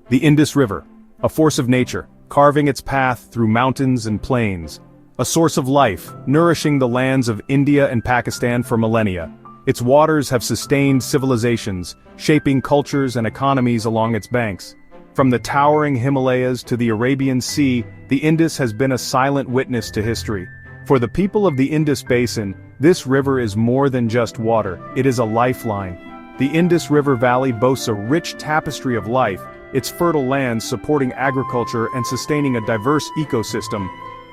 The Indus River, a force of nature, carving its path through mountains and plains. A source of life, nourishing the lands of India and Pakistan for millennia. Its waters have sustained civilizations, shaping cultures and economies along its banks. From the towering Himalayas to the Arabian Sea, the Indus has been a silent witness to history. For the people of the Indus Basin, this river is more than just water, it is a lifeline. The Indus River Valley boasts a rich tapestry of life, its fertile lands supporting agriculture and sustaining a diverse ecosystem.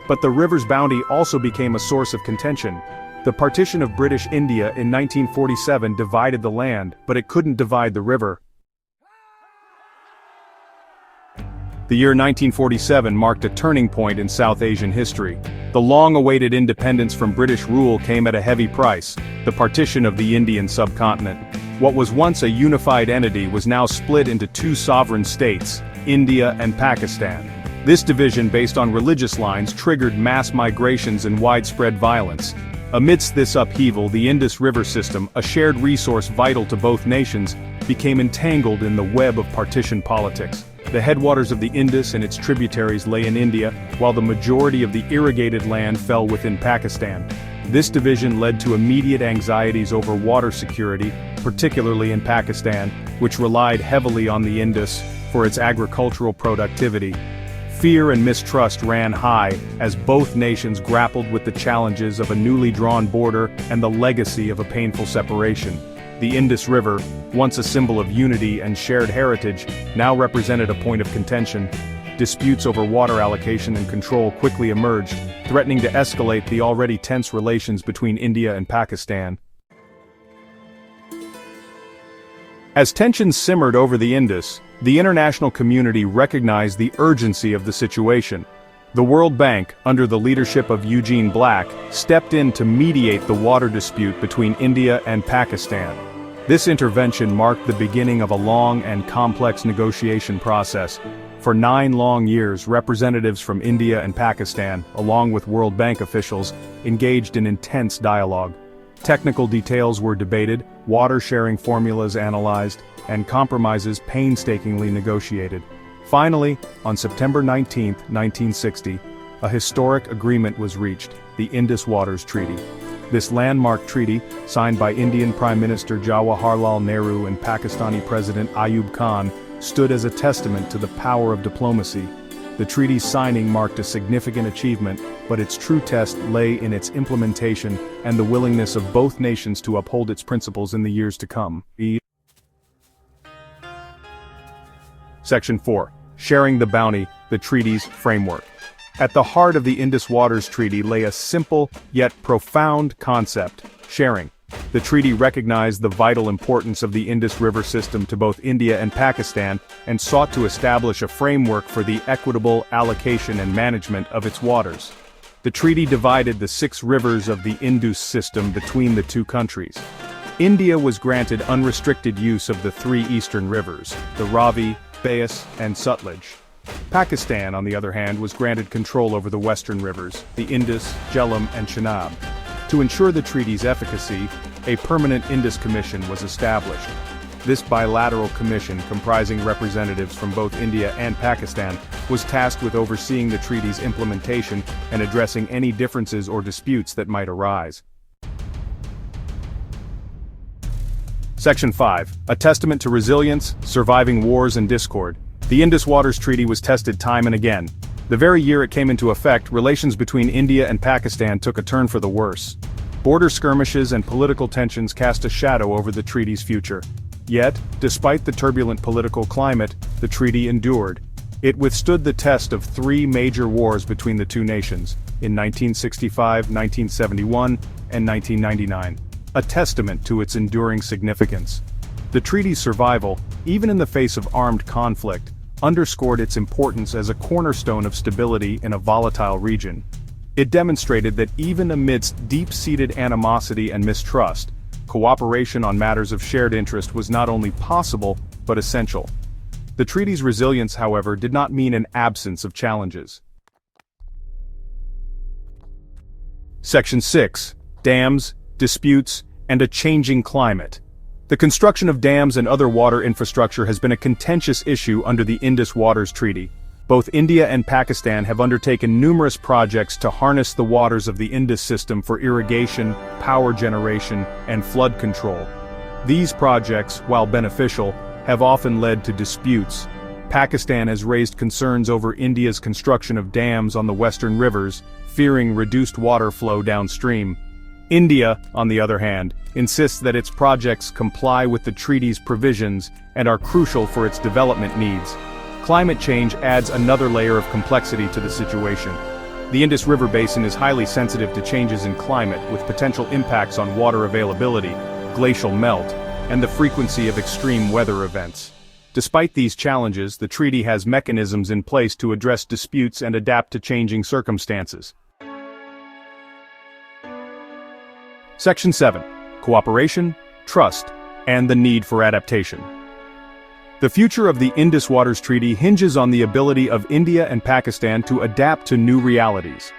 But the river's bounty also became a source of contention. The partition of British India in 1947 divided the land, but it couldn't divide the river. The year 1947 marked a turning point in South Asian history. The long-awaited independence from British rule came at a heavy price, the partition of the Indian subcontinent. What was once a unified entity was now split into two sovereign states, India and Pakistan. This division based on religious lines triggered mass migrations and widespread violence. Amidst this upheaval, the Indus River system, a shared resource vital to both nations, became entangled in the web of partition politics. The headwaters of the Indus and its tributaries lay in India, while the majority of the irrigated land fell within Pakistan. This division led to immediate anxieties over water security, particularly in Pakistan, which relied heavily on the Indus for its agricultural productivity. Fear and mistrust ran high as both nations grappled with the challenges of a newly drawn border and the legacy of a painful separation. The Indus River, once a symbol of unity and shared heritage, now represented a point of contention. Disputes over water allocation and control quickly emerged, threatening to escalate the already tense relations between India and Pakistan. As tensions simmered over the Indus, the international community recognized the urgency of the situation. The World Bank, under the leadership of Eugene Black, stepped in to mediate the water dispute between India and Pakistan. This intervention marked the beginning of a long and complex negotiation process. For 9 long years, representatives from India and Pakistan, along with World Bank officials, engaged in intense dialogue. Technical details were debated, water-sharing formulas analyzed, and compromises painstakingly negotiated. Finally, on September 19, 1960, a historic agreement was reached, the Indus Waters Treaty. This landmark treaty, signed by Indian Prime Minister Jawaharlal Nehru and Pakistani President Ayub Khan, stood as a testament to the power of diplomacy. The treaty's signing marked a significant achievement, but its true test lay in its implementation and the willingness of both nations to uphold its principles in the years to come. Section 4. Sharing the Bounty, the Treaty's Framework. At the heart of the Indus Waters Treaty lay a simple, yet profound concept: sharing. The treaty recognized the vital importance of the Indus River system to both India and Pakistan, and sought to establish a framework for the equitable allocation and management of its waters. The treaty divided the 6 rivers of the Indus system between the two countries. India was granted unrestricted use of the 3 eastern rivers, the Ravi, Beas, and Sutlej. Pakistan, on the other hand, was granted control over the western rivers, the Indus, Jhelum, and Chenab. To ensure the treaty's efficacy, a permanent Indus Commission was established. This bilateral commission, comprising representatives from both India and Pakistan, was tasked with overseeing the treaty's implementation and addressing any differences or disputes that might arise. Section 5. A testament to resilience, surviving wars and discord. The Indus Waters Treaty was tested time and again. The very year it came into effect, relations between India and Pakistan took a turn for the worse. Border skirmishes and political tensions cast a shadow over the treaty's future. Yet, despite the turbulent political climate, the treaty endured. It withstood the test of 3 major wars between the two nations, in 1965, 1971, and 1999, a testament to its enduring significance. The treaty's survival, even in the face of armed conflict, underscored its importance as a cornerstone of stability in a volatile region. It demonstrated that even amidst deep-seated animosity and mistrust, cooperation on matters of shared interest was not only possible, but essential. The treaty's resilience, however, did not mean an absence of challenges. Section 6. Dams, Disputes, and a Changing Climate. The construction of dams and other water infrastructure has been a contentious issue under the Indus Waters Treaty. Both India and Pakistan have undertaken numerous projects to harness the waters of the Indus system for irrigation, power generation, and flood control. These projects, while beneficial, have often led to disputes. Pakistan has raised concerns over India's construction of dams on the western rivers, fearing reduced water flow downstream. India, on the other hand, insists that its projects comply with the treaty's provisions and are crucial for its development needs. Climate change adds another layer of complexity to the situation. The Indus River Basin is highly sensitive to changes in climate, with potential impacts on water availability, glacial melt, and the frequency of extreme weather events. Despite these challenges, the treaty has mechanisms in place to address disputes and adapt to changing circumstances. Section 7. Cooperation, Trust, and the Need for Adaptation. The future of the Indus Waters Treaty hinges on the ability of India and Pakistan to adapt to new realities.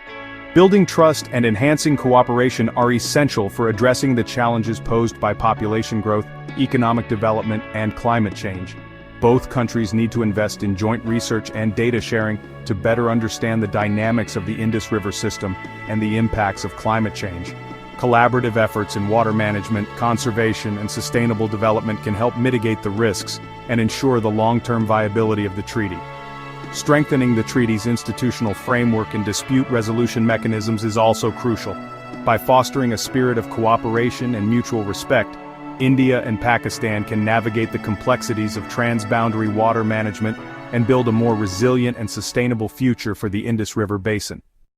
Building trust and enhancing cooperation are essential for addressing the challenges posed by population growth, economic development, and climate change. Both countries need to invest in joint research and data sharing to better understand the dynamics of the Indus River system and the impacts of climate change. Collaborative efforts in water management, conservation, and sustainable development can help mitigate the risks and ensure the long-term viability of the treaty. Strengthening the treaty's institutional framework and dispute resolution mechanisms is also crucial. By fostering a spirit of cooperation and mutual respect, India and Pakistan can navigate the complexities of transboundary water management and build a more resilient and sustainable future for the Indus River Basin.